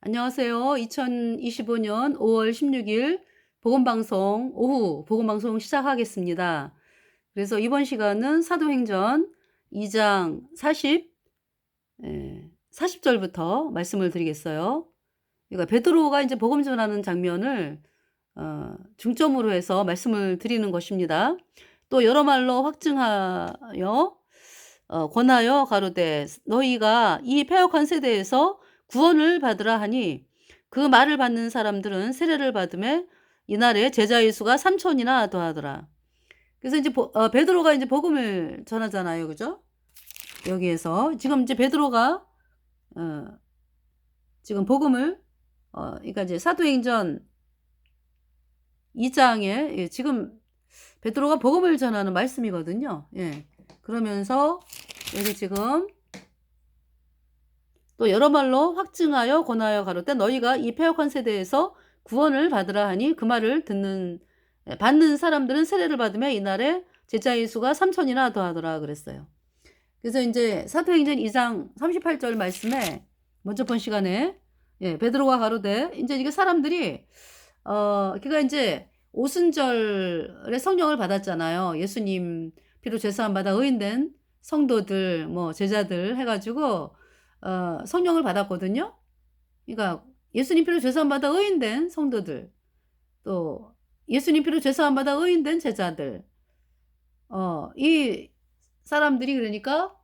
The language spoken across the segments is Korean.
안녕하세요. 2025년 5월 16일 복음방송 오후 복음방송 시작하겠습니다. 그래서 이번 시간은 사도행전 2장 40절부터 말씀을 드리겠어요. 그러니까 베드로가 이제 복음 전하는 장면을 중점으로 해서 말씀을 드리는 것입니다. 또 여러 말로 확증하여 권하여 가로되 너희가 이 패역한 세대에서 구원을 받으라 하니 그 말을 받는 사람들은 세례를 받음에 이날에 제자의 수가 3천이나 더하더라. 그래서 이제 베드로가 이제 복음을 전하잖아요, 그죠? 여기에서 지금 이제 베드로가 어, 지금 복음을 그러니까 이제 사도행전 2장에 지금 베드로가 복음을 전하는 말씀이거든요. 예. 그러면서 여기 지금 또 여러 말로 확증하여 권하여 가로되 너희가 이 패역한 세대에서 구원을 받으라 하니 그 말을 받는 사람들은 세례를 받으며 이날에 제자의 수가 3천이나 더하더라 그랬어요. 그래서 이제 사도행전 2장 38절 말씀에 먼저 본 시간에 베드로가 가로되 이제 이게 사람들이 그가 이제 오순절에 성령을 받았잖아요. 예수님 피로 죄사함 받아 의인된 성도들 뭐 제자들 해가지고 성령을 받았거든요. 그러니까 예수님 피로 죄사함 받아 의인된 성도들, 또 예수님 피로 죄사함 받아 의인된 제자들, 이 사람들이 그러니까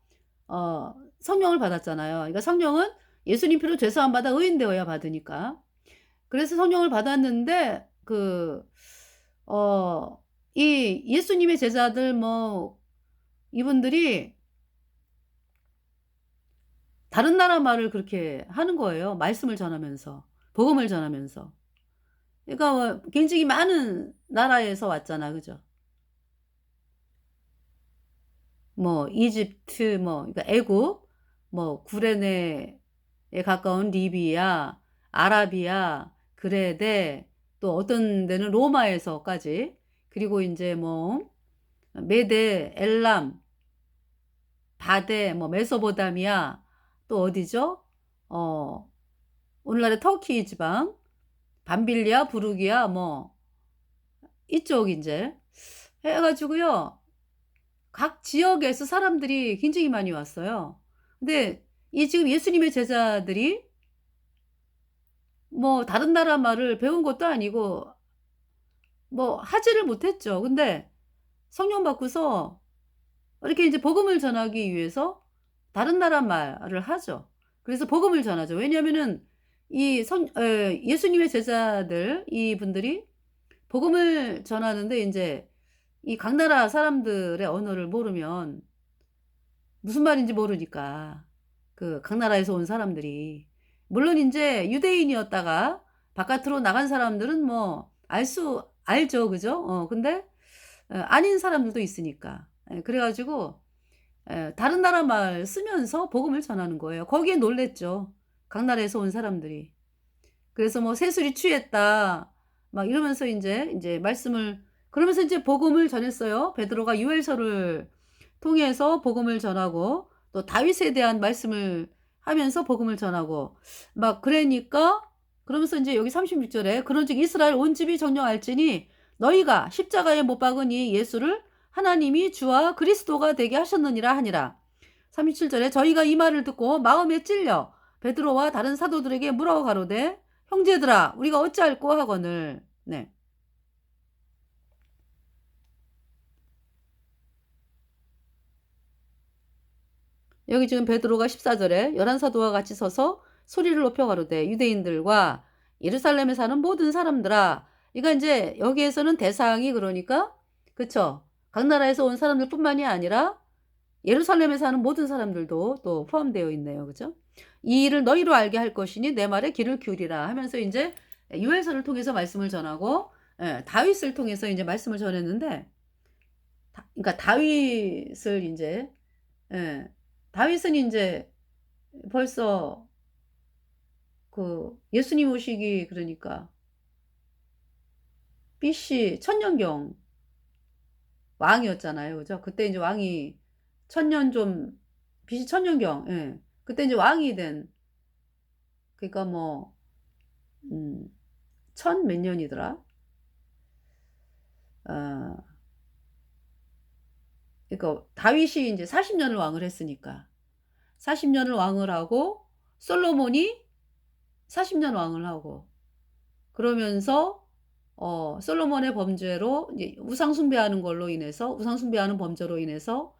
성령을 받았잖아요. 그러니까 성령은 예수님 피로 죄사함 받아 의인되어야 받으니까. 그래서 성령을 받았는데 이 예수님의 제자들 뭐 이분들이 다른 나라 말을 그렇게 하는 거예요. 말씀을 전하면서. 복음을 전하면서. 그러니까 뭐 굉장히 많은 나라에서 왔잖아. 그죠? 뭐 이집트 뭐 그러니까 애굽 뭐 구레네에 가까운 리비아, 아라비아, 그레데 또 어떤 데는 로마에서까지 그리고 이제 뭐 메데, 엘람, 바데, 뭐 메소포타미아 또 어디죠? 오늘날의 터키 지방, 밤빌리아, 부르기아 뭐 이쪽 이제 해가지고요. 각 지역에서 사람들이 굉장히 많이 왔어요. 근데 이 지금 예수님의 제자들이 뭐 다른 나라 말을 배운 것도 아니고 뭐 하지를 못했죠. 근데 성령 받고서 이렇게 이제 복음을 전하기 위해서 다른 나라 말을 하죠. 그래서 복음을 전하죠. 왜냐면은 예수님의 제자들 이분들이 복음을 전하는데 이제 이 각 나라 사람들의 언어를 모르면 무슨 말인지 모르니까 그 각 나라에서 온 사람들이 물론 이제 유대인이었다가 바깥으로 나간 사람들은 뭐 알죠, 그죠? 근데 아닌 사람들도 있으니까. 그래가지고 다른 나라 말 쓰면서 복음을 전하는 거예요. 거기에 놀랬죠. 각 나라에서 온 사람들이. 그래서 뭐 세술이 취했다. 막 이러면서 이제 말씀을 그러면서 이제 복음을 전했어요. 베드로가 유엘서를 통해서 복음을 전하고 또 다윗에 대한 말씀을 하면서 복음을 전하고 막 그러니까 그러면서 이제 여기 36절에 그런즉 이스라엘 온 집이 정령할지니 너희가 십자가에 못 박으니 예수를 하나님이 주와 그리스도가 되게 하셨느니라 하니라. 37절에 저희가 이 말을 듣고 마음에 찔려 베드로와 다른 사도들에게 물어 가로되 형제들아 우리가 어찌할꼬 하거늘. 네. 여기 지금 베드로가 14절에 열한 사도와 같이 서서 소리를 높여 가로되 유대인들과 예루살렘에 사는 모든 사람들아. 그러니까 이제 여기에서는 대상이 그러니까 그쵸. 각 나라에서 온 사람들뿐만이 아니라 예루살렘에 사는 모든 사람들도 또 포함되어 있네요. 그죠? 이 일을 너희로 알게 할 것이니 내 말에 귀를 기울이라 하면서 이제 요엘서를 통해서 말씀을 전하고 다윗을 통해서 이제 말씀을 전했는데 그러니까 다윗을 이제 다윗은 이제 벌써 그 예수님 오시기 그러니까 BC 천년경 왕이었잖아요. 그죠? 그때 이제 왕이 천년 좀 BC 천년경 그때 이제 왕이 된 그러니까 뭐 음, 천 몇 년이더라? 아, 그러니까 다윗이 이제 40년을 왕을 했으니까 40년을 왕을 하고 솔로몬이 40년 왕을 하고 그러면서 솔로몬의 범죄로 이제 우상 숭배하는 걸로 인해서 우상 숭배하는 범죄로 인해서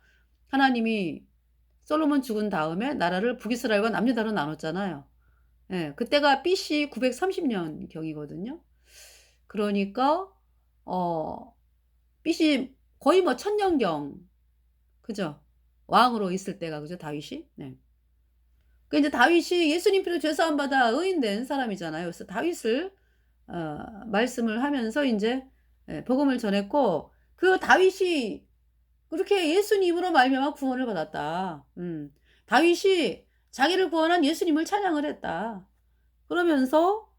하나님이 솔로몬 죽은 다음에 나라를 북이스라엘과 남유다로 나눴잖아요. 예, 그때가 BC 930년 경이거든요. 그러니까 어 BC 거의 뭐 천년경 그죠? 왕으로 있을 때가 그죠? 다윗이. 네. 그 이제 다윗이 예수님 피로 죄 사함 받아 의인된 사람이잖아요. 그래서 다윗을 말씀을 하면서 이제 복음을 전했고 그 다윗이 그렇게 예수님으로 말미암아 구원을 받았다. 다윗이 자기를 구원한 예수님을 찬양을 했다. 그러면서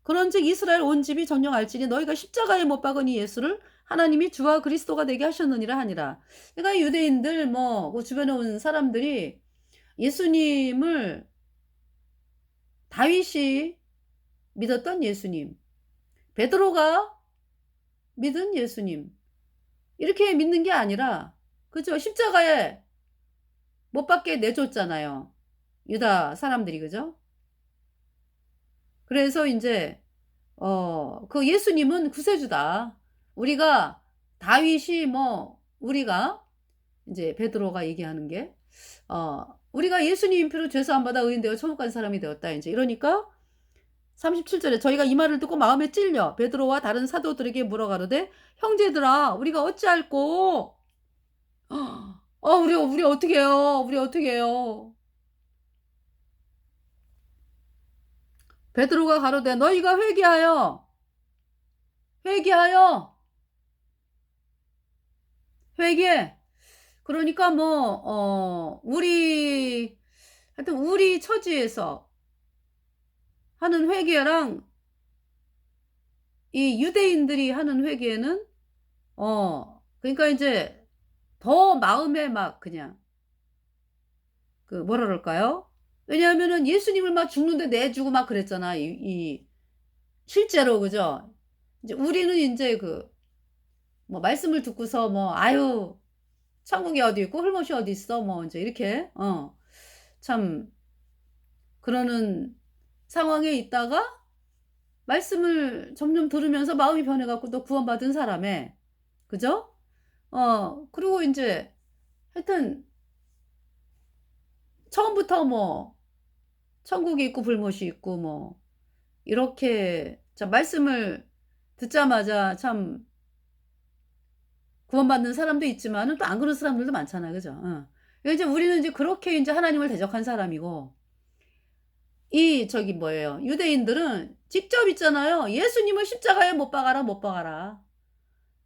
그런즉 이스라엘 온 집이 전령알지니 너희가 십자가에 못 박은 이 예수를 하나님이 주와 그리스도가 되게 하셨느니라 하니라. 그러니까 유대인들 그 주변에 온 사람들이 예수님을 다윗이 믿었던 예수님, 베드로가 믿은 예수님 이렇게 믿는 게 아니라 그죠? 십자가에 못 박게 내줬잖아요. 유다 사람들이 그죠? 그래서 이제 그 예수님은 구세주다. 우리가 다윗이 우리가 이제 베드로가 얘기하는 게 우리가 예수님 피로 죄 사함 받아 의인되어 천국 간 사람이 되었다. 이제 이러니까 37절에 저희가 이 말을 듣고 마음에 찔려 베드로와 다른 사도들에게 물어가로되 형제들아 우리가 어찌할꼬 우리 어떻게 해요? 우리 어떻게 해요? 베드로가 가로되 너희가 회개하여 회개하여 회개 그러니까 하여튼 우리 처지에서 하는 회개랑 이 유대인들이 하는 회개는 그러니까 이제 더 마음에 막 그냥 그 뭐라 그럴까요? 왜냐하면은 예수님을 막 죽는데 내주고 막 그랬잖아. 실제로 그죠? 이제 우리는 이제 말씀을 듣고서 아유 천국이 어디 있고 hul못이 어디 있어 이제 이렇게 참 그러는 상황에 있다가 말씀을 점점 들으면서 마음이 변해갖고 또 구원받은 사람의 그죠? 그리고 이제 하여튼 처음부터 천국이 있고 불못이 있고 이렇게 참 말씀을 듣자마자 참 구원받는 사람도 있지만은 또 안 그런 사람들도 많잖아요. 그죠? 이제 우리는 이제 그렇게 이제 하나님을 대적한 사람이고 뭐예요? 유대인들은 직접 있잖아요. 예수님을 십자가에 못 박아라, 못 박아라.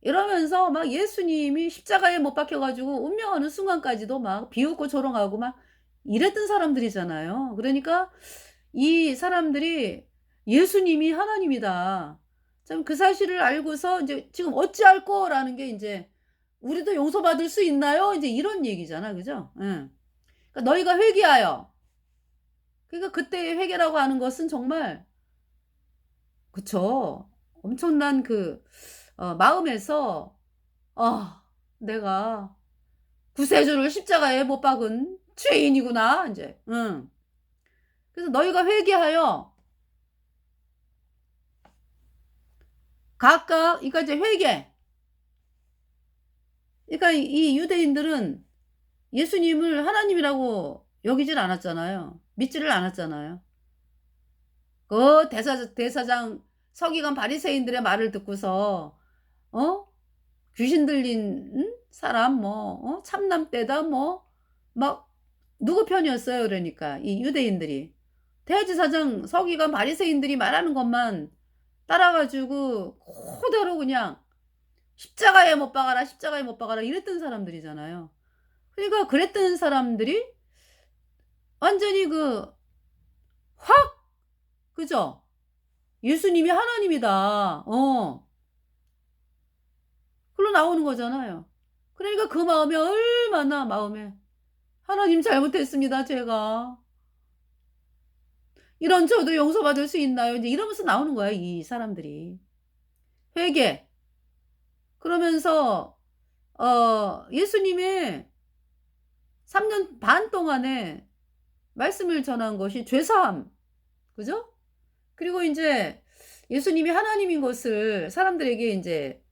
이러면서 막 예수님이 십자가에 못 박혀가지고 운명하는 순간까지도 막 비웃고 조롱하고 막 이랬던 사람들이잖아요. 그러니까 이 사람들이 예수님이 하나님이다. 참 그 사실을 알고서 이제 지금 어찌할꼬라는 게 이제 우리도 용서받을 수 있나요? 이제 이런 얘기잖아. 그죠? 응. 그러니까 너희가 회개하여. 그러니까 그때의 회개라고 하는 것은 정말 그쵸. 엄청난 마음에서 내가 구세주를 십자가에 못 박은 죄인이구나. 이제. 응. 그래서 너희가 회개하여 각각 그러니까 이제 회개. 그러니까 이 유대인들은 예수님을 하나님이라고 여기질 않았잖아요. 믿지를 않았잖아요. 그 대사장 서기관 바리새인들의 말을 듣고서 귀신 들린 사람 참남떼다 막 누구 편이었어요. 그러니까 이 유대인들이 대제사장 서기관 바리새인들이 말하는 것만 따라가지고 그대로 그냥 십자가에 못 박아라 십자가에 못 박아라 이랬던 사람들이잖아요. 그러니까 그랬던 사람들이 완전히 확 그죠? 예수님이 하나님이다. 글로 나오는 거잖아요. 그러니까 그 마음이 얼마나 마음에 하나님 잘못했습니다. 제가 이런 저도 용서받을 수 있나요? 이제 이러면서 나오는 거야, 이 사람들이. 회개. 그러면서 예수님의 3년 반 동안에 말씀을 전한 것이 죄사함. 그죠? 그리고 인제 예수님이 하나님인 것을 사람들에게 인제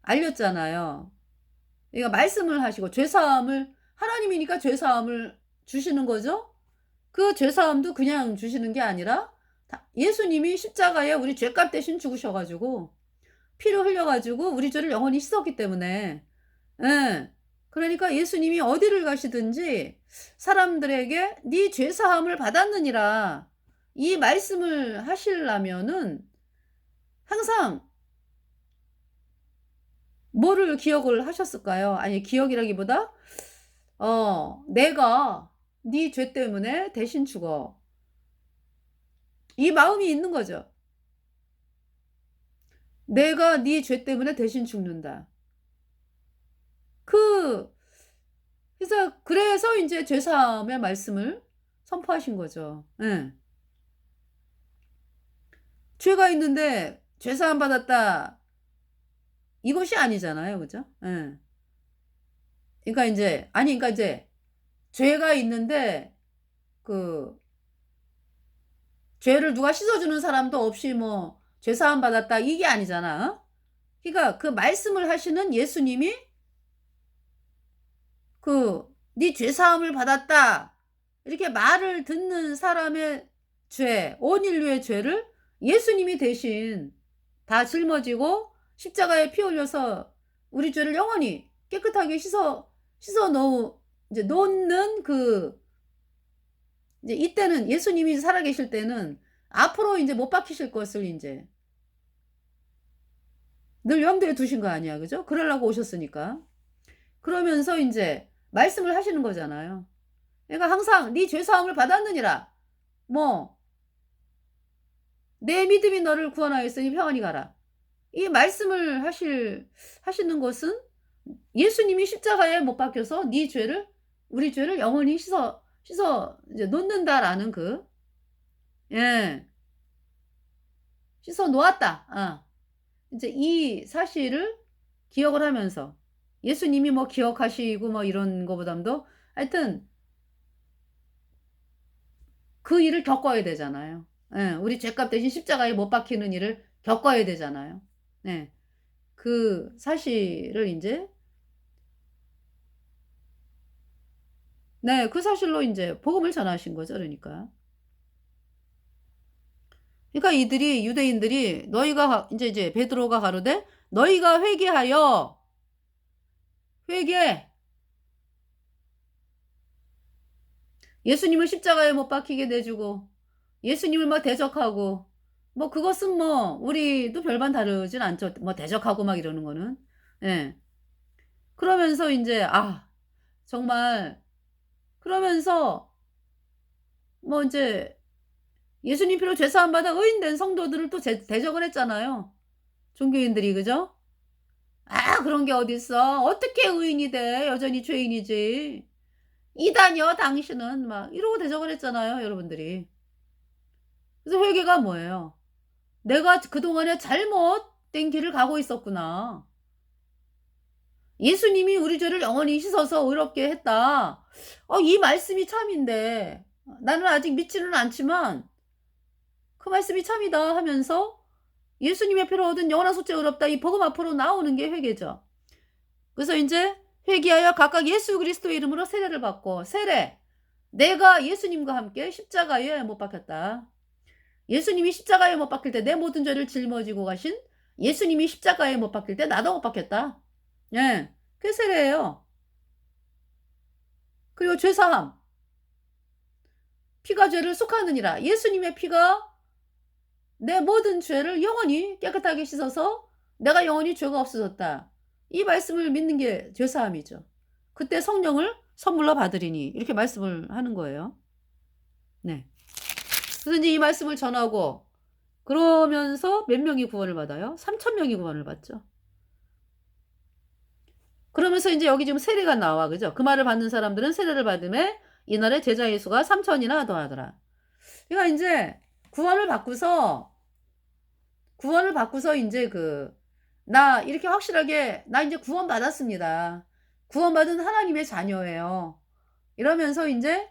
알렸잖아요. 그러니까 말씀을 하시고 죄사함을 하나님이니까 죄사함을 주시는 거죠. 그 죄사함도 그냥 주시는 게 아니라 다 예수님이 십자가에 우리 죄값 대신 죽으셔 가지고 피를 흘려 가지고 우리 죄를 영원히 씻었기 때문에 예. 그러니까 예수님이 어디를 가시든지 사람들에게 "네 죄 사함을 받았느니라." 이 말씀을 하시려면은 항상 뭐를 기억을 하셨을까요? 아니 기억이라기보다 '내가 네 죄 때문에 대신 죽어.' 이 마음이 있는 거죠. '내가 네 죄 때문에 대신 죽는다.' 그 그래서 인제 죄 사함의 말씀을 선포하신 거죠. 예. 죄가 있는데 "죄 사함 받았다." 이것이 아니잖아요. 그죠? 예. 그러니까 인제 아니 그러니까 이제 죄가 있는데 그 죄를 누가 씻어 주는 사람도 없이 뭐 "죄 사함 받았다." 이게 아니잖아. 어? 그러니까 그 말씀을 하시는 예수님이 그 "네 죄 사함을 받았다." 이렇게 말을 듣는 사람의 죄, 온 인류의 죄를 예수님이 대신 다 짊어지고 십자가에 피 흘려서 우리 죄를 영원히 깨끗하게 씻어 놓 이제 놓는 그 이제 이때는 예수님이 살아계실 때는 앞으로 인제 못 박히실 것을 인제 늘 염두에 두신 거 아니야. 그죠? 그러려고 오셨으니까. 그러면서 인제 말씀을 하시는 거잖아요. 그러니까 항상 "네 죄 사함을 받았느니라." 뭐 "내 믿음이 너를 구원하였으니 평안히 가라." 이 말씀을 하시는 것은 예수님이 십자가에 못 박혀서 네 죄를 우리 죄를 영원히 씻어 이제 놓는다라는 그 예. 씻어 놓았다. 인제 이 사실을 기억을 하면서 예수님이 뭐 기억하시고 뭐 이런 거보담도 하여튼 그 일을 겪어야 되잖아요. 예. 우리 죄값 대신 십자가에 못 박히는 일을 겪어야 되잖아요. 네. 그 사실을 인제 네 그 사실로 인제 복음을 전하신 거죠 그러니까. 그러니까 이들이 유대인들이 너희가 이제 베드로가 가로되 "너희가 회개하여 회개." 예수님을 십자가에 못 박히게 내주고 예수님을 막 대적하고 뭐 그것은 뭐 우리도 별반 다르진 않죠. 뭐 대적하고 막 이러는 거는. 예. 그러면서 인제 정말 그러면서 뭐 인제 예수님 피로 죄 사함 받아 의인된 성도들을 또 대적을 했잖아요. 종교인들이 그죠? 그런 게 어딨어. 어떻게 의인이 돼. 여전히 죄인이지. 이단이여 당신은." 막 이러고 대적을 했잖아요 여러분들이. 그래서 회개가 뭐예요? '내가 그동안에 잘못된 길을 가고 있었구나. 예수님이 우리 죄를 영원히 씻어서 의롭게 했다.' 이 말씀이 참인데 나는 아직 믿지는 않지만 '그 말씀이 참이다.' 하면서 예수님의 피로 얻은 영원한 속죄 의롭다 이 복음 앞으로 나오는 게 회개죠. 그래서 인제 회개하여 각각 예수 그리스도의 이름으로 세례를 받고 세례. 내가 예수님과 함께 십자가에 못 박혔다. 예수님이 십자가에 못 박힐 때 내 모든 죄를 짊어지고 가신 예수님이 십자가에 못 박힐 때 나도 못 박혔다. 예. 그게 세례예요. 그리고 죄 사함. 피가 죄를 속하느니라. 예수님의 피가 내 모든 죄를 영원히 깨끗하게 씻어서 내가 영원히 죄가 없어졌다. 이 말씀을 믿는 게 죄 사함이죠. 그때 성령을 선물로 받으리니 이렇게 말씀을 하는 거예요. 네. 그래서 인제 이 말씀을 전하고 그러면서 몇 명이 구원을 받아요? 3천 명이 구원을 받죠. 그러면서 인제 여기 지금 세례가 나와. 그죠? 그 말을 받는 사람들은 세례를 받음에 이날에 제자의 수가 3천이나 더하더라. 그러니까 인제 구원을 받고서 인제 나 이렇게 확실하게 '나 인제 구원받았습니다. 구원받은 하나님의 자녀예요.' 이러면서 인제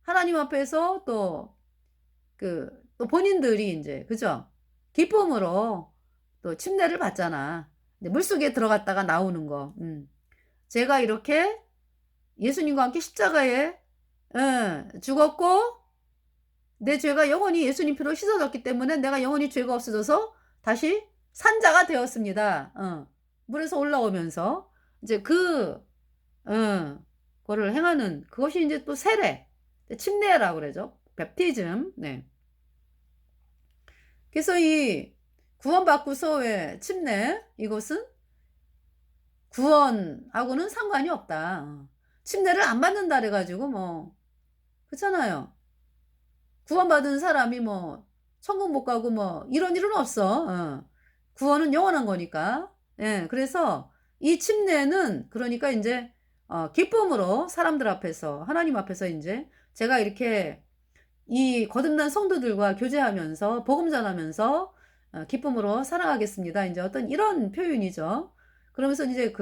하나님 앞에서 또 본인들이 인제 그죠? 기쁨으로 또 침례를 받잖아. 이제 물속에 들어갔다가 나오는 거. 제가 이렇게 예수님과 함께 십자가에 죽었고 내 죄가 영원히 예수님 피로 씻어졌기 때문에 내가 영원히 죄가 없어져서 다시 산자가 되었습니다. 물에서 올라오면서 이제 거를 행하는 그것이 인제 또 세례, 침례라고 그러죠. 베프티즘. 네. 그래서 이 구원받고서의 침례 이것은 구원하고는 상관이 없다. 침례를 안 받는다 그래 가지고 뭐 그렇잖아요. 구원받은 사람이 뭐 천국 못 가고 뭐 이런 일은 없어. 구원은 영원한 거니까. 예. 그래서 이 침례는 그러니까 인제 기쁨으로 사람들 앞에서 하나님 앞에서 인제 제가 이렇게 이 거듭난 성도들과 교제하면서 복음 전하면서 기쁨으로 살아가겠습니다. 인제 어떤 이런 표현이죠. 그러면서 이제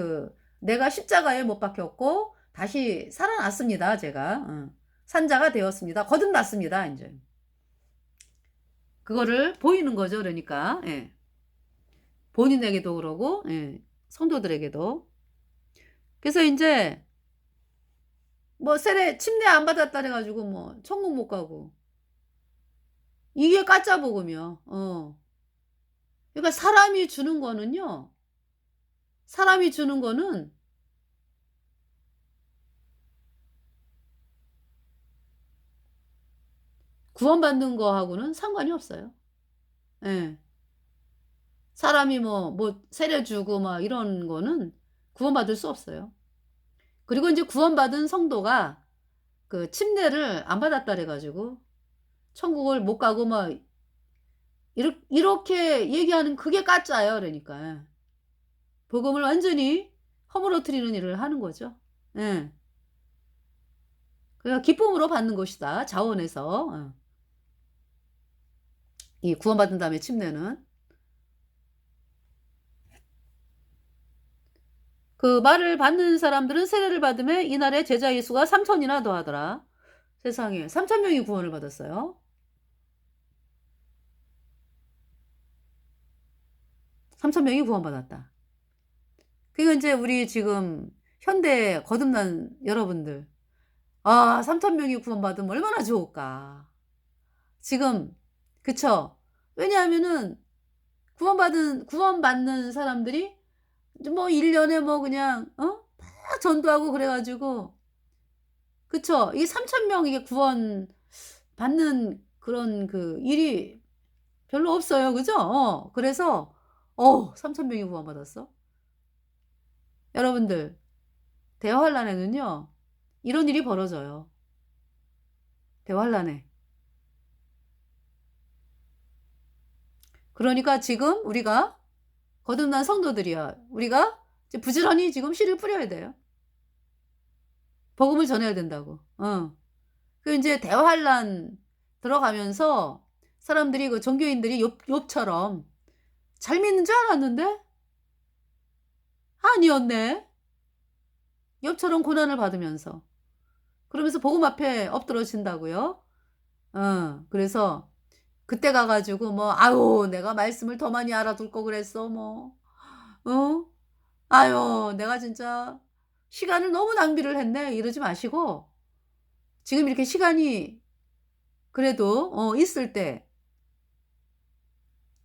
내가 십자가에 못 박혔고 다시 살아났습니다, 제가. 산자가 되었습니다. 거듭났습니다, 인제. 그거를 보이는 거죠, 그러니까. 예. 본인에게도 그러고 예. 성도들에게도. 그래서 인제 뭐 세례 침례 안 받았다 그래 가지고 뭐 천국 못 가고 이게 가짜 복음이요. 그러니까 사람이 주는 거는 구원받는 거하고는 상관이 없어요. 예. 사람이 뭐 세례 주고 막 이런 거는 구원받을 수 없어요. 그리고 인제 구원받은 성도가 침례를 안 받았다 그래 가지고 천국을 못 가고 막 이렇게 얘기하는 그게 가짜예요 그러니까. 복음을 완전히 허물어뜨리는 일을 하는 거죠. 예. 그러니까 기쁨으로 받는 것이다 자원에서. 이 구원받은 다음에 침례는. 그 말을 받는 사람들은 세례를 받음에 이날에 제자의 수가 3,000 이나 더하더라. 세상에 3,000 명이 구원을 받았어요. 3,000 명이 구원받았다. 그러니까 인제 우리 지금 현대 거듭난 여러분들 3,000 명이 구원받으면 얼마나 좋을까. 지금 그쵸? 왜냐하면은 구원받는 사람들이 이제 뭐 1 년에 뭐 그냥 막 전도하고 그래 가지고 그쵸? 이게 3,000 명 이게 구원받는 그런 일이 별로 없어요. 그죠? 그래서 3,000 명이 구원받았어? 여러분들 대환란에는요 이런 일이 벌어져요. 대환란에. 그러니까 지금 우리가 거듭난 성도들이야. 우리가 이제 부지런히 지금 씨를 뿌려야 돼요. 복음을 전해야 된다고. 인제 대환란 들어가면서 사람들이 종교인들이 욥처럼 잘 믿는 줄 알았는데 아니었네. 욥처럼 고난을 받으면서. 그러면서 복음 앞에 엎드러진다고요. 그래서 그때 가 가지고 뭐 "아유 내가 말씀을 더 많이 알아둘 걸 그랬어." 뭐 어? "아유 내가 진짜 시간을 너무 낭비를 했네." 이러지 마시고 지금 이렇게 시간이 그래도 있을 때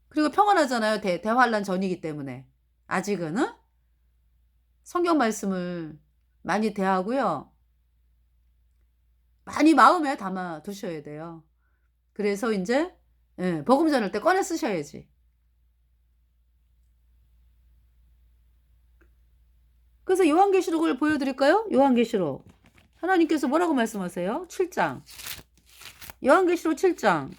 그리고 평안하잖아요. 대환란 전이기 때문에. 아직은 성경 말씀을 많이 대하고요. 많이 마음에 담아 두셔야 돼요. 그래서 인제 복음 전할 때 꺼내 쓰셔야지. 그래서 요한계시록을 보여 드릴까요? 요한계시록. 하나님께서 뭐라고 말씀하세요? 7 장. 요한계시록 7 장.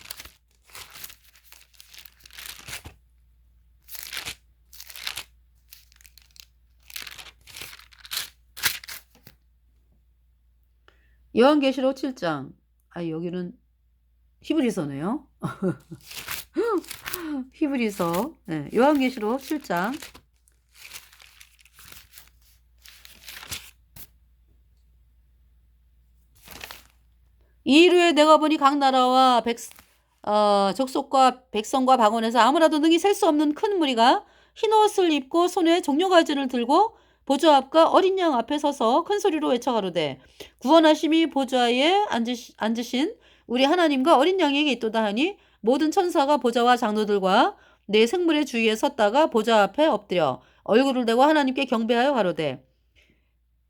요한계시록 7 장. 여기는 히브리서네요. 히브리서. 네, 요한계시록 7장. 이일후에 내가 보니 각 나라와 족속과 백성과 방언에서 아무라도 능히 셀 수 없는 큰 무리가 흰 옷을 입고 손에 종려가지를 들고 보좌 앞과 어린 양 앞에 서서 큰 소리로 외쳐가로되 구원하심이 보좌에 앉으신 우리 하나님과 어린 양에게 있도다 하니 모든 천사가 보좌와 장로들과 네 생물의 주위에 섰다가 보좌 앞에 엎드려 얼굴을 대고 하나님께 경배하여 가로되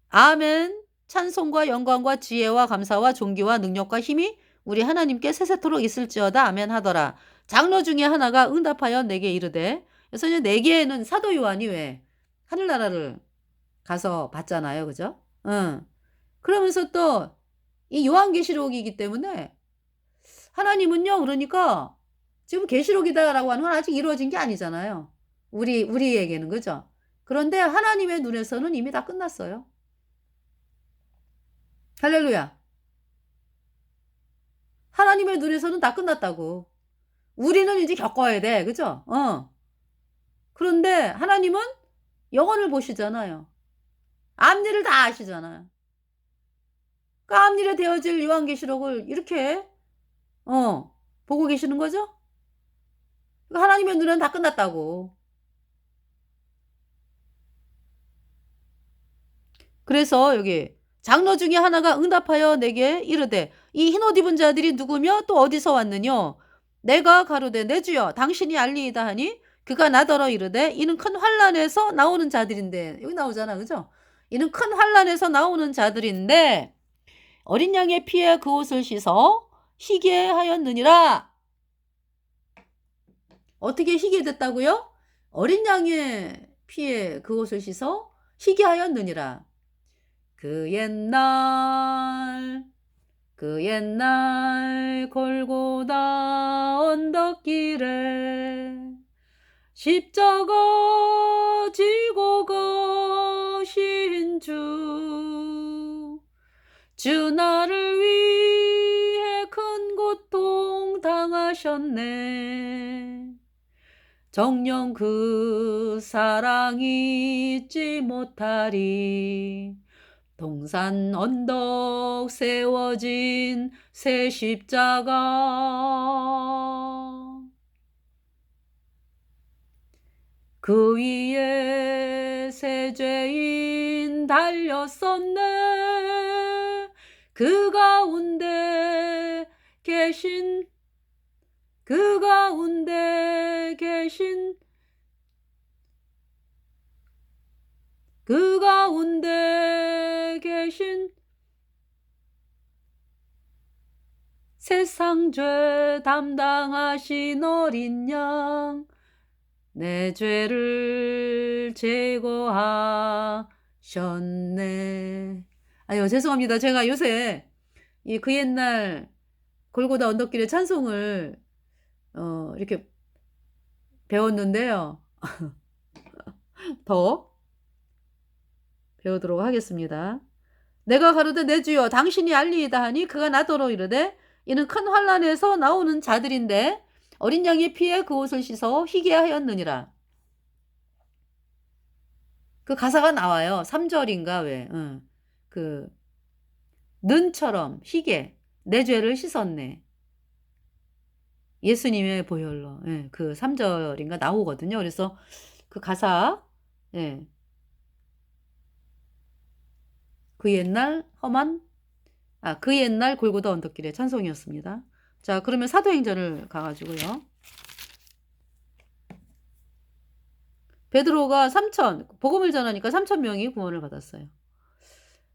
아멘. 찬송과 영광과 지혜와 감사와 존귀와 능력과 힘이 우리 하나님께 세세토록 있을지어다. 아멘 하더라. 장로 중에 하나가 응답하여 내게 이르되, 그래서 이제 네 개는 사도 요한이 왜 하늘나라를 가서 봤잖아요. 그죠? 응. 그러면서 또 이 요한계시록이기 때문에 하나님은요, 그러니까 지금 계시록이다라고 하는 건 아직 이루어진 게 아니잖아요. 우리에게는. 그죠? 그런데 하나님의 눈에서는 이미 다 끝났어요. 할렐루야. 하나님의 눈에서는 다 끝났다고. 우리는 이제 겪어야 돼. 그죠? 그런데 하나님은 영혼을 보시잖아요. 앞일을 다 아시잖아요. 그 앞일에 되어질 요한계시록을 이렇게 보고 계시는 거죠? 하나님의 눈에는 다 끝났다고. 그래서 여기 장로 중에 하나가 응답하여 내게 이르되 이 흰옷 입은 자들이 누구며 또 어디서 왔느뇨? 내가 가로되 내 주여 당신이 알리이다 하니 그가 나더러 이르되 이는 큰 환란에서 나오는 자들인데, 여기 나오잖아. 그죠? 이는 큰 환란에서 나오는 자들인데 어린 양의 피에 그 옷을 씻어 희게 하였느니라. 어떻게 희게 됐다고요? 어린 양의 피에 그 옷을 씻어 희게 하였느니라. 그 옛날 골고다 언덕길에 십자가 지고 가신 주 나를 위해 큰 고통 당하셨네. 정녕 그 사랑 잊지 못하리. 동산 언덕 세워진 새 십자가 그 위에 새 죄인 달렸었네. 그 가운데 계신 세상 죄 담당하신 어린 양 내 죄를 제거하셨네. 아유, 죄송합니다. 제가 요새 이 그 옛날 골고다 언덕길의 찬송을 이렇게 배웠는데요. 더 배우도록 하겠습니다. 내가 가로되 내 주여 당신이 알리이다 하니 그가 나더러 이르되 이는 큰 환란에서 나오는 자들인데 어린 양의 피에 그 옷을 씻어 희게 하였느니라. 그 가사가 나와요. 3절인가 왜. 그 는처럼 희게 내 죄를 씻었네. 예수님의 보혈로. 예, 그 3절인가 나오거든요. 그래서 그 가사, 예. 그 옛날 골고다 언덕길의 찬송이었습니다. 자, 그러면 사도행전을 가가지고요. 베드로가 복음을 전하니까 3,000명이 구원을 받았어요.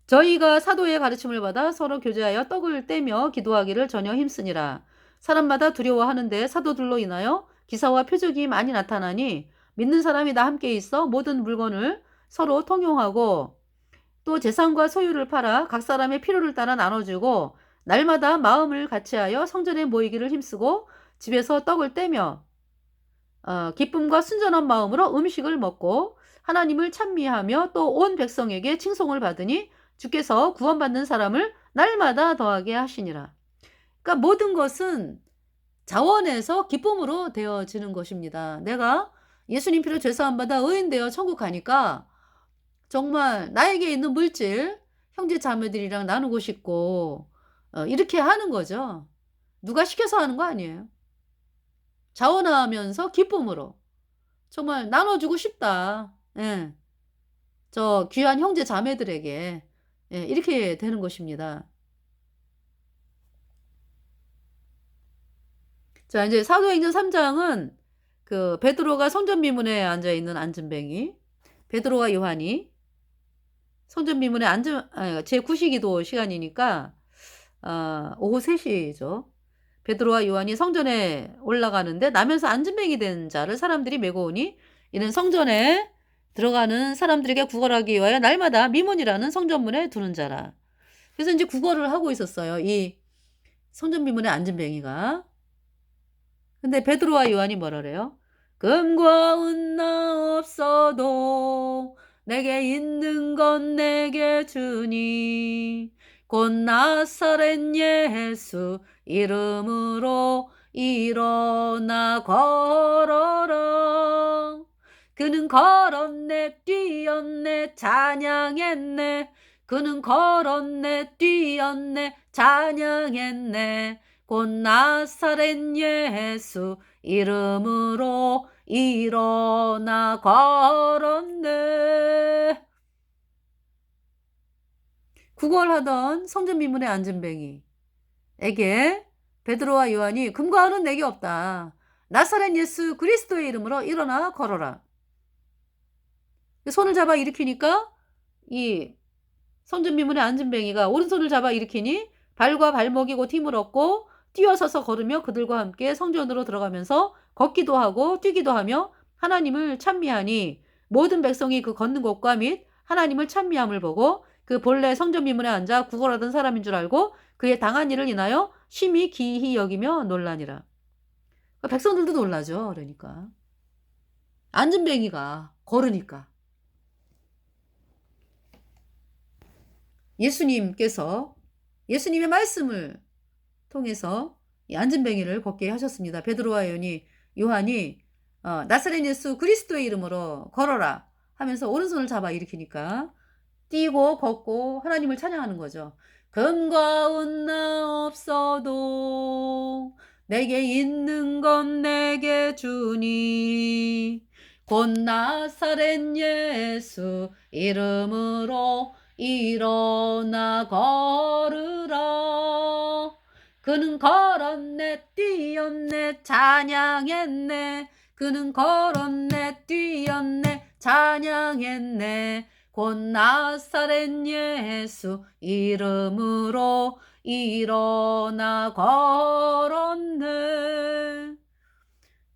저희가 사도의 가르침을 받아 서로 교제하여 떡을 떼며 기도하기를 전혀 힘쓰니라. 사람마다 두려워하는데 사도들로 인하여 기사와 표적이 많이 나타나니 믿는 사람이 다 함께 있어 모든 물건을 서로 통용하고 또 재산과 소유를 팔아 각 사람의 필요를 따라 나눠주고 날마다 마음을 같이하여 성전에 모이기를 힘쓰고 집에서 떡을 떼며 기쁨과 순전한 마음으로 음식을 먹고 하나님을 찬미하며 또 온 백성에게 칭송을 받으니 주께서 구원받는 사람을 날마다 더하게 하시니라. 그러니까 모든 것은 자원에서 기쁨으로 되어지는 것입니다. 내가 예수님 피로 죄 사함 받아 의인 되어 천국 가니까 정말 나에게 있는 물질 형제 자매들이랑 나누고 싶고 이렇게 하는 거죠. 누가 시켜서 하는 거 아니에요. 자원하면서 기쁨으로 정말 나눠주고 싶다. 예. 저 귀한 형제 자매들에게 예, 이렇게 되는 것입니다. 자, 이제 사도행전 3 장은 그 베드로가 성전 미문에 앉아 있는 안진뱅이, 베드로와 요한이 성전 미문에 제9시 기도 시간이니까 오후 3 시죠. 베드로와 요한이 성전에 올라가는데 나면서 안진뱅이 된 자를 사람들이 메고 오니 이는 성전에 들어가는 사람들에게 구걸하기 위하여 날마다 미문이라는 성전문에 두는 자라. 그래서 이제 구걸을 하고 있었어요. 이 성전 미문의 안진뱅이가. 근데 베드로와 요한이 뭐라 그래요? 금과 은 나 없어도 내게 있는 건 내게 주니 곧 나사렛 예수 이름으로 일어나 걸어라. 그는 걸었네 뛰었네 찬양했네. 그는 걸었네 뛰었네 찬양했네. 곧 나사렛 예수 이름으로 일어나 걸었네. 구걸하던 성전 미문의 안진뱅이에게 베드로와 요한이 금과 은은 내게 없다. 나사렛 예수 그리스도의 이름으로 일어나 걸어라. 손을 잡아 일으키니까 이 성전 미문의 안진뱅이가 오른손을 잡아 일으키니 발과 발목이 곧 힘을 얻고 뛰어서서 걸으며 그들과 함께 성전으로 들어가면서 걷기도 하고 뛰기도 하며 하나님을 찬미하니 모든 백성이 그 걷는 곳과 및 하나님을 찬미함을 보고 그 본래 성전 미문에 앉아 구걸하던 사람인 줄 알고 그의 당한 일을 인하여 심히 기이히 여기며 놀라니라. 백성들도 놀라죠. 그러니까 안진뱅이가 걸으니까 예수님께서 예수님의 말씀을 통해서 이 안진뱅이를 걷게 하셨습니다. 베드로와 요한이 나사렛 예수 그리스도의 이름으로 걸어라 하면서 오른손을 잡아 일으키니까 뛰고 걷고 하나님을 찬양하는 거죠. 금과 은 나 없어도 내게 있는 건 내게 주니 곧 나사렛 예수 이름으로 일어나 걸으라. 그는 걸었네 뛰었네 찬양했네. 그는 걸었네 뛰었네 찬양했네. 곧 나사렛 예수 이름으로 일어나 걸었네.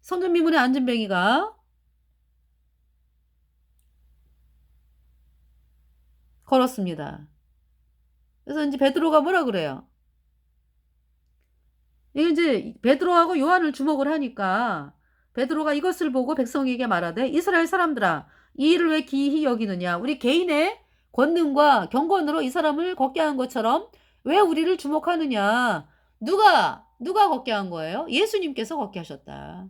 성전 미문의 안진뱅이가 걸었습니다. 그래서 이제 베드로가 뭐라 그래요? 이게 이제 베드로하고 요한을 주목을 하니까 베드로가 이것을 보고 백성에게 말하되 이스라엘 사람들아 이 일을 왜 기이히 여기느냐. 우리 개인의 권능과 경건으로 이 사람을 걷게 한 것처럼 왜 우리를 주목하느냐. 누가 걷게 한 거예요? 예수님께서 걷게 하셨다.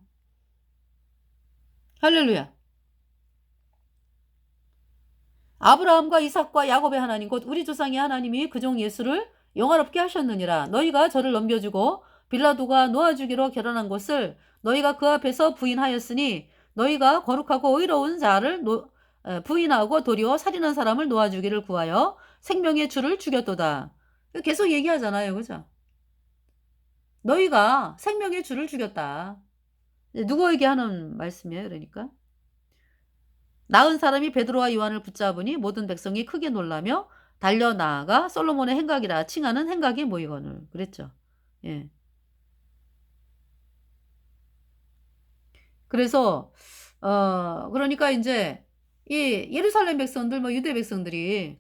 할렐루야. 아브라함과 이삭과 야곱의 하나님 곧 우리 조상의 하나님이 그종 예수를 영화롭게 하셨느니라. 너희가 저를 넘겨주고 빌라도가 놓아주기로 결혼한 것을 너희가 그 앞에서 부인하였으니 너희가 거룩하고 의로운 자를 부인하고 도리어 살인한 사람을 놓아주기를 구하여 생명의 주를 죽였도다. 계속 얘기하잖아요. 그죠? 너희가 생명의 주를 죽였다. 누구에게 하는 말씀이에요? 그러니까 나은 사람이 베드로와 요한을 붙잡으니 모든 백성이 크게 놀라며 달려나아가 솔로몬의 행각이라 칭하는 행각이 모이거늘 그랬죠. 예. 그래서 그러니까 이제 이 예루살렘 백성들 유대 백성들이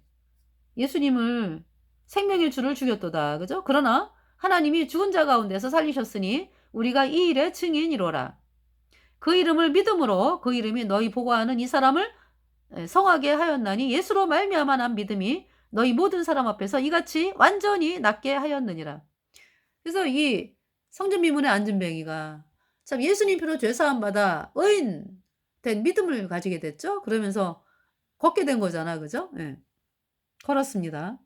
예수님을 생명의 주를 죽였도다. 그죠? 그러나 하나님이 죽은 자 가운데서 살리셨으니 우리가 이 일의 증인이로라. 그 이름을 믿음으로 그 이름이 너희 보고하는 이 사람을 성하게 하였나니 예수로 말미암아 난 믿음이 너희 모든 사람 앞에서 이같이 완전히 낫게 하였느니라. 그래서 이 성전미문의 안진뱅이가 참 예수님 피로 죄사함 받아 의인 된 믿음을 가지게 됐죠. 그러면서 걷게 된 거잖아. 그죠? 예. 걸었습니다.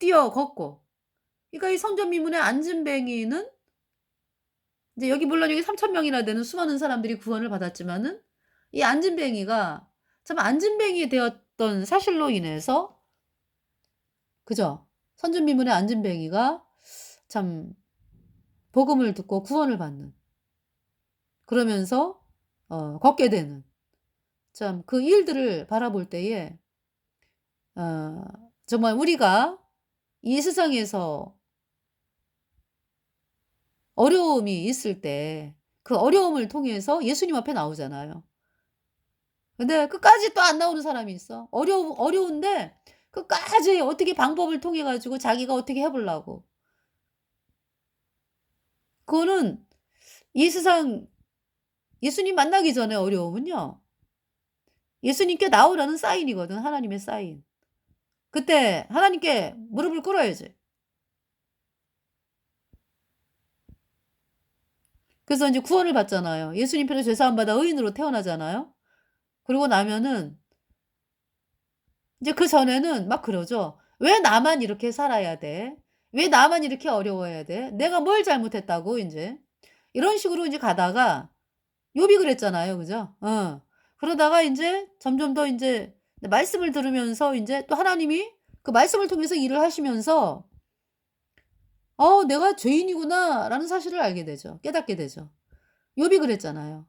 뛰어 걷고. 그러니까 이 성전미문의 안진뱅이는 이제 여기 물론 여기 3천 명이나 되는 수많은 사람들이 구원을 받았지만은 이 안진뱅이가 참 안진뱅이 되었던 사실로 인해서 그죠? 선전미문의 안진뱅이가 참 복음을 듣고 구원을 받는 그러면서 걷게 되는 참 그 일들을 바라볼 때에 어 정말 우리가 이 세상에서 어려움이 있을 때 그 어려움을 통해서 예수님 앞에 나오잖아요. 근데 끝까지 또 안 나오는 사람이 있어. 어려운데 끝까지 어떻게 방법을 통해 가지고 자기가 어떻게 해 보려고. 그거는 이 세상 예수님 만나기 전에 어려움은요. 예수님께 나오라는 사인이거든, 하나님의 사인. 그때 하나님께 무릎을 꿇어야지. 그래서 인제 구원을 받잖아요. 예수님 피로 죄 사함 받아 의인으로 태어나잖아요. 그러고 나면은 이제 그전에는 막 그러죠. '왜 나만 이렇게 살아야 돼? 왜 나만 이렇게 어려워해야 돼? 내가 뭘 잘못했다고?' 인제. 이런 식으로 인제 가다가 욥이 그랬잖아요. 그죠? 그러다가 인제 점점 더 인제 말씀을 들으면서 인제 또 하나님이 그 말씀을 통해서 일을 하시면서 '내가 죄인이구나.'라는 사실을 알게 되죠. 깨닫게 되죠. 욥이 그랬잖아요.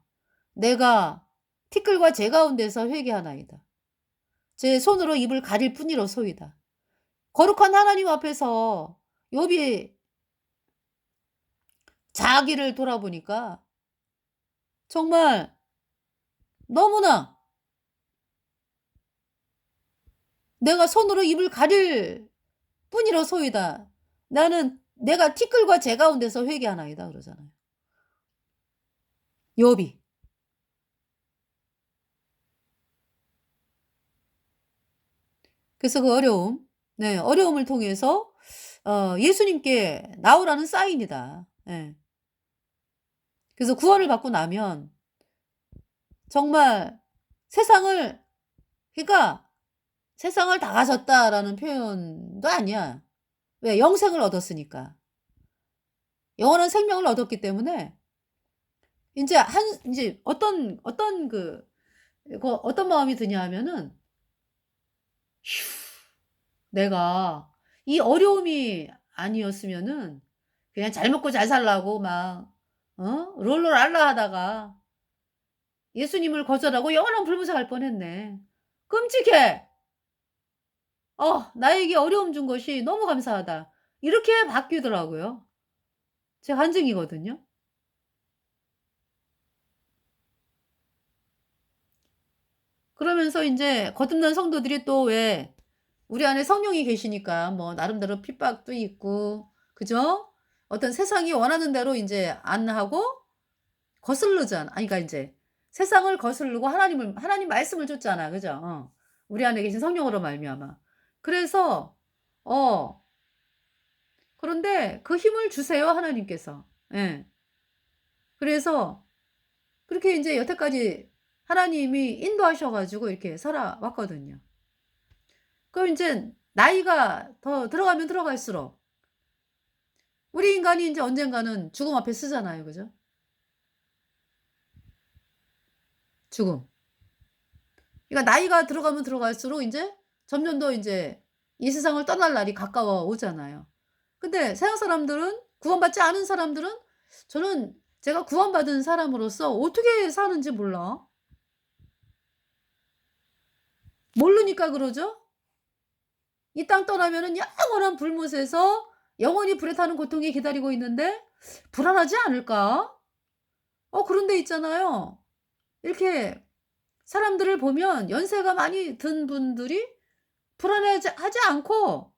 "내가 티끌과 재 가운데서 회개하나이다. 제 손으로 입을 가릴 뿐이로소이다." 거룩한 하나님 앞에서 욥이 자기를 돌아보니까 정말 너무나 '내가 손으로 입을 가릴 뿐이로소이다. 나는 내가 티끌과 재 가운데서 회개하나이다.' 그러잖아요. 욥이. 그래서 그 어려움 네 어려움을 통해서 예수님께 나오라는 사인이다. 예. 그래서 구원을 받고 나면 정말 세상을 그러니까 '세상을 다 가졌다.'라는 표현도 아니야. 왜? 영생을 얻었으니까. 영원한 생명을 얻었기 때문에 인제 어떤 어떤 마음이 드냐 하면은 '휴 내가 이 어려움이 아니었으면은 그냥 잘 먹고 잘 살라고 막 롤러랄라 하다가 예수님을 거절하고 영원한 불무사 갈 뻔했네. 끔찍해. 나에게 어려움 준 것이 너무 감사하다.' 이렇게 바뀌더라고요. 제 간증이거든요. 그러면서 인제 거듭난 성도들이 또 왜 우리 안에 성령이 계시니까 뭐 나름대로 핍박도 있고 그죠? 어떤 세상이 원하는 대로 인제 안 하고 거스르잖아. 아니 그러니까 인제 세상을 거스르고 하나님 말씀을 쫓잖아. 그죠? 우리 안에 계신 성령으로 말미암아. 그래서 어 그런데 그 힘을 주세요, 하나님께서. 예. 그래서 그렇게 인제 여태까지 하나님이 인도하셔 가지고 이렇게 살아왔거든요. 그럼 인젠 나이가 더 들어가면 들어갈수록 우리 인간이 인제 언젠가는 죽음 앞에 서잖아요. 그죠? 죽음. 그러니까 나이가 들어가면 들어갈수록 인제 점점 더 인제 이 세상을 떠날 날이 가까워 오잖아요. 근데 세상 사람들은 구원받지 않은 사람들은 저는 제가 구원받은 사람으로서 어떻게 사는지 몰라. 모르니까 그러죠? 이 땅 떠나면은 영원한 불못에서 영원히 불에 타는 고통이 기다리고 있는데 불안하지 않을까? 그런 데 있잖아요. 이렇게 사람들을 보면 연세가 많이 든 분들이 불안해하지 하지 않고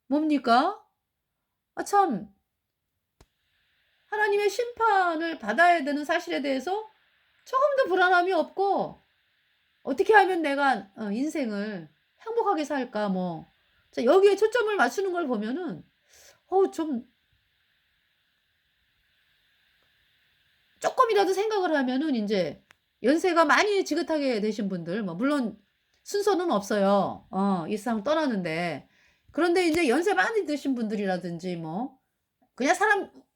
뭡니까? 참 하나님의 심판을 받아야 되는 사실에 대해서 조금도 불안함이 없고 '어떻게 하면 내가 인생을 행복하게 살까?' 뭐 자 여기에 초점을 맞추는 걸 보면은 좀 조금이라도 생각을 하면은 인제 연세가 많이 지긋하게 되신 분들 뭐 물론 순서는 없어요. 이 세상 떠나는데. 그런데 인제 연세 많이 드신 분들이라든지 뭐 그냥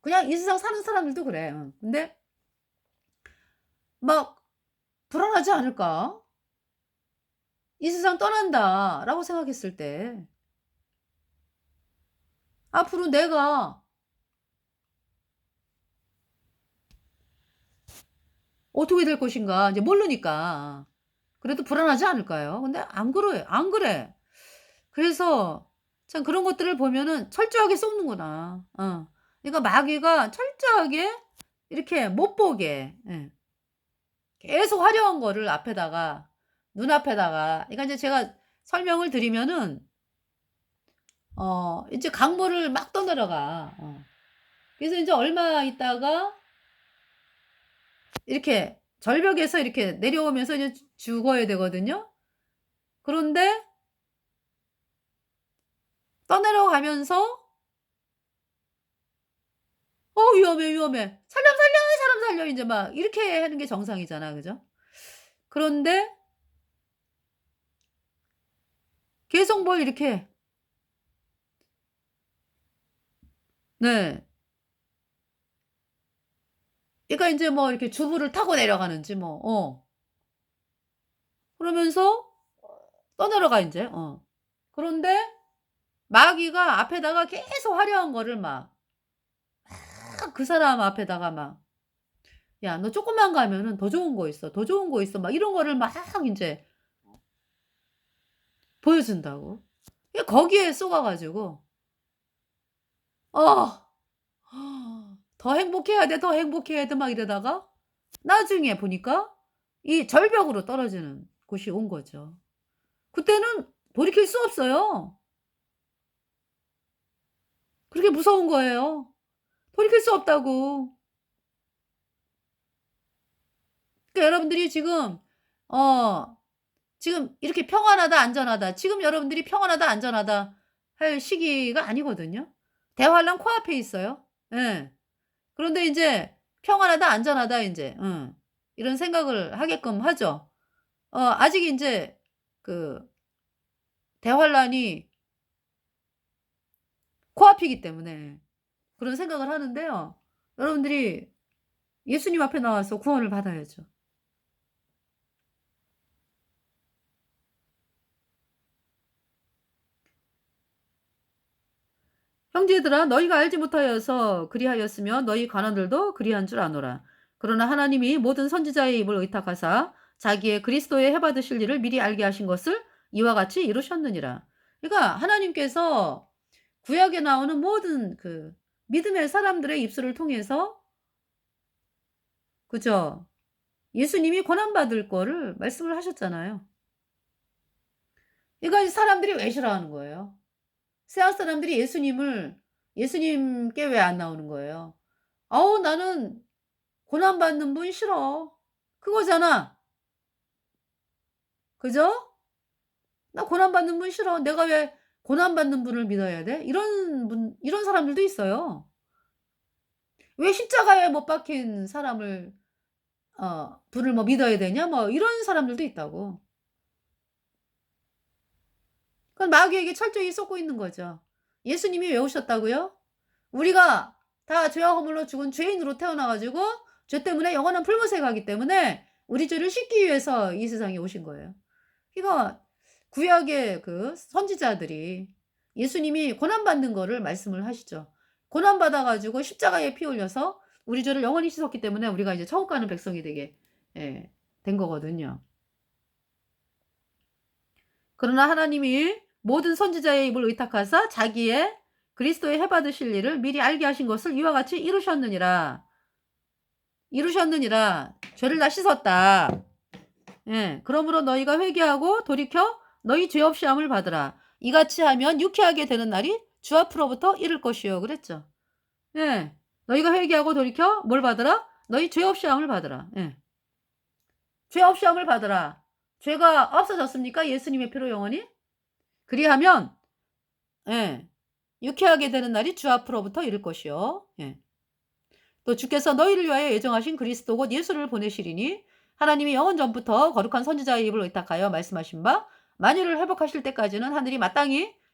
그냥 이 세상 사는 사람들도 그래. 근데 막 '불안하지 않을까? 이 세상 떠난다.'라고 생각했을 때 '앞으로 내가 어떻게 될 것인가.' 인제 모르니까. 그래도 불안하지 않을까요? 근데 안 그래. 안 그래. 그래서 참 그런 것들을 보면은 철저하게 쏟는구나. 그러니까 마귀가 철저하게 이렇게 못 보게 계속 화려한 거를 앞에다가 눈앞에다가 그러니까 이제 제가 설명을 드리면은 이제 강물을 막 떠내려가. 그래서 인제 얼마 있다가 이렇게 절벽에서 이렇게 내려오면서 이제 죽어야 되거든요. 그런데 떠내려가면서 위험해, 위험해. 사람 살려, 사람 살려." 인제 막 이렇게 하는 게 정상이잖아. 그죠? 그런데 계속 뭘 이렇게 네. 그러니까 인제 뭐 이렇게 주부를 타고 내려가는지 뭐 그러면서 떠내려가 인제. 그런데 마귀가 앞에다가 계속 화려한 거를 막 그 사람 앞에다가 막 "야 너 쪼끔만 가면은 더 좋은 거 있어. 더 좋은 거 있어." 막 이런 거를 막 인제 보여준다고. 거기에 속아 가지고 어 더 행복해야 돼, 더 행복해야 돼 막 이러다가 나중에 보니까 이 절벽으로 떨어지는 곳이 온 거죠. 그때는 돌이킬 수 없어요. 그렇게 무서운 거예요. 돌이킬 수 없다고. 그러니까 여러분들이 지금 이렇게 평안하다, 안전하다. 지금 여러분들이 평안하다, 안전하다 할 시기가 아니거든요. 대환란 코앞에 있어요. 예. 그런데 인제 평안하다, 안전하다 인제 이런 생각을 하게끔 하죠. 아직 인제 그 대환란이 코앞이기 때문에 그런 생각을 하는데요. 여러분들이 예수님 앞에 나와서 구원을 받아야죠. 형제들아 너희가 알지 못하여서 그리하였으며 너희 관원들도 그리한 줄 아노라. 그러나 하나님이 모든 선지자의 입을 의탁하사 자기의 그리스도의 해 받으실 일을 미리 알게 하신 것을 이와 같이 이루셨느니라. 그러니까 하나님께서 구약에 나오는 모든 그 믿음의 사람들의 입술을 통해서 그죠? 예수님이 고난 받을 거를 말씀을 하셨잖아요. 그러니까 이 사람들이 왜 싫어하는 거예요? 서양 사람들이 예수님께 왜 안 나오는 거예요? "아우 나는 고난 받는 분 싫어." 그거잖아. 그죠? "나 고난 받는 분 싫어. 내가 왜 고난 받는 분을 믿어야 돼?" 이런 사람들도 있어요. "왜 십자가에 못 박힌 사람을 분을 뭐 믿어야 되냐?" 뭐 이런 사람들도 있다고. 그건 마귀에게 철저히 쏟고 있는 거죠. 예수님이 왜 오셨다고요? 우리가 다 죄와 허물로 죽은 죄인으로 태어나 가지고 죄 때문에 영원한 풀무새에 가기 때문에 우리 죄를 씻기 위해서 이 세상에 오신 거예요. 그러니까 구약의 그 선지자들이 예수님이 고난 받는 거를 말씀을 하시죠. 고난 받아 가지고 십자가에 피 흘려서 우리 죄를 영원히 씻었기 때문에 우리가 이제 천국 가는 백성이 되게 된 거거든요. 그러나 하나님이 모든 선지자의 입을 의탁하사 자기의 그리스도의 해 받으실 일을 미리 알게 하신 것을 이와 같이 이루셨느니라. 이루셨느니라. 죄를 다 씻었다. 예. 그러므로 너희가 회개하고 돌이켜 너희 죄 없이 함을 받으라. 이같이 하면 유쾌하게 되는 날이 주 앞으로부터 이를 것이요. 그랬죠. 예. 너희가 회개하고 돌이켜 뭘 받으라? 너희 죄 없이 함을 받으라. 예. 죄 없이 함을 받으라. 죄가 없어졌습니까? 예수님의 피로 영원히? 그리하면 예. 유쾌하게 되는 날이 주 앞으로부터 이를 것이요. 예. 또 주께서 너희를 위하여 예정하신 그리스도 곧 예수를 보내시리니 하나님이 영원 전부터 거룩한 선지자의 입을 의탁하여 말씀하신 바 만유를 회복하실 때까지는 하늘이 마땅히